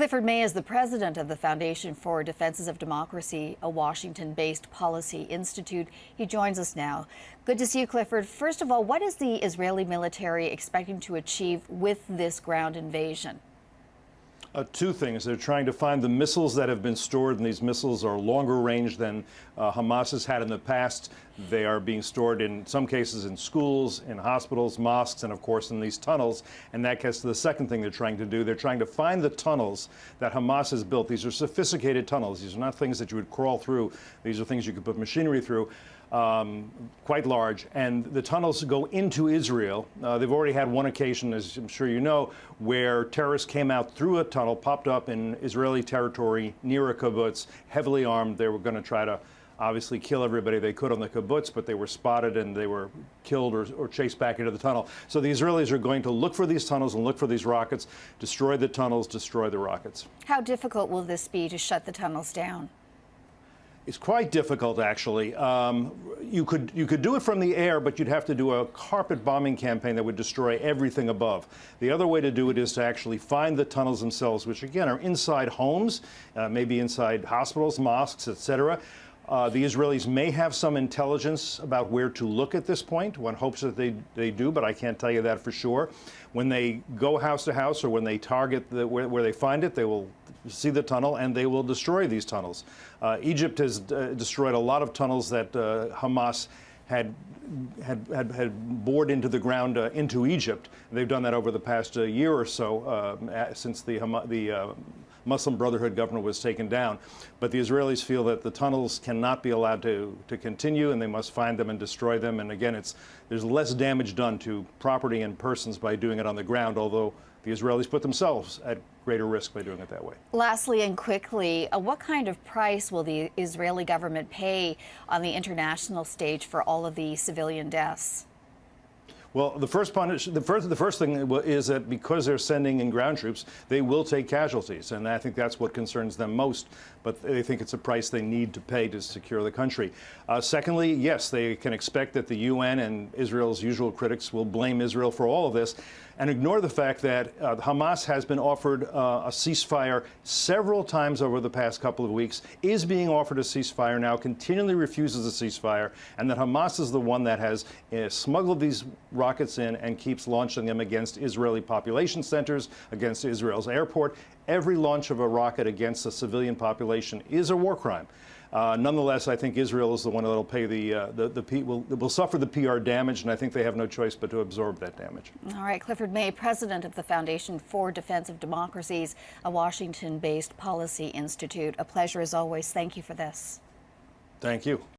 Clifford May is the president of the Foundation for Defenses of Democracy, a Washington-based policy institute. He joins us now. Good to see you, Clifford. First of all, what is the Israeli military expecting to achieve with this ground invasion? Two things. They're trying to find the missiles that have been stored, and these missiles are longer range than Hamas has had in the past. They are being stored in some cases in schools, in hospitals, mosques, and of course in these tunnels. And that gets to the second thing they're trying to do. They're trying to find the tunnels that Hamas has built. These are sophisticated tunnels. These are not things that you would crawl through. These are things you could put machinery through. Quite large, and the tunnels go into Israel. They've already had one occasion, as I'm sure you know, where terrorists came out through a tunnel, popped up in Israeli territory near a kibbutz, heavily armed. They were going to try to obviously kill everybody they could on the kibbutz, but they were spotted and they were killed or chased back into the tunnel. So the Israelis are going to look for these tunnels and look for these rockets, destroy the tunnels, destroy the rockets. How difficult will this be to shut the tunnels down? It's quite difficult, actually. You could do it from the air, but you'd have to do a carpet bombing campaign that would destroy everything above. The other way to do it is to actually find the tunnels themselves, which again are inside homes, maybe inside hospitals, mosques, etc. The Israelis may have some intelligence about where to look at this point. One hopes that they do, but I can't tell you that for sure. When they go house to house or when they target where they find it, they will see the tunnel and they will destroy these tunnels. Egypt has destroyed a lot of tunnels that Hamas had bored into the ground into Egypt. They've done that over the past year or so since the Muslim Brotherhood government was taken down. But the Israelis feel that the tunnels cannot be allowed to continue, and they must find them and destroy them. And again, there's less damage done to property and persons by doing it on the ground, although the Israelis put themselves at greater risk by doing it that way. Lastly and quickly, what kind of price will the Israeli government pay on the international stage for all of the civilian deaths? Well, the first thing is that because they're sending in ground troops, they will take casualties, and I think that's what concerns them most. But they think it's a price they need to pay to secure the country. Secondly, yes, they can expect that the UN and Israel's usual critics will blame Israel for all of this and ignore the fact that Hamas has been offered a ceasefire several times over the past couple of weeks, is being offered a ceasefire now, continually refuses a ceasefire, and that Hamas is the one that has smuggled these rockets in and keeps launching them against Israeli population centers, against Israel's airport. Every launch of a rocket against a civilian population is a war crime. Nonetheless, I think Israel is the one that will pay will suffer the PR damage, and I think they have no choice but to absorb that damage. All right, Clifford May, president of the Foundation for Defense of Democracies, a Washington-based policy institute. A pleasure as always. Thank you for this. Thank you.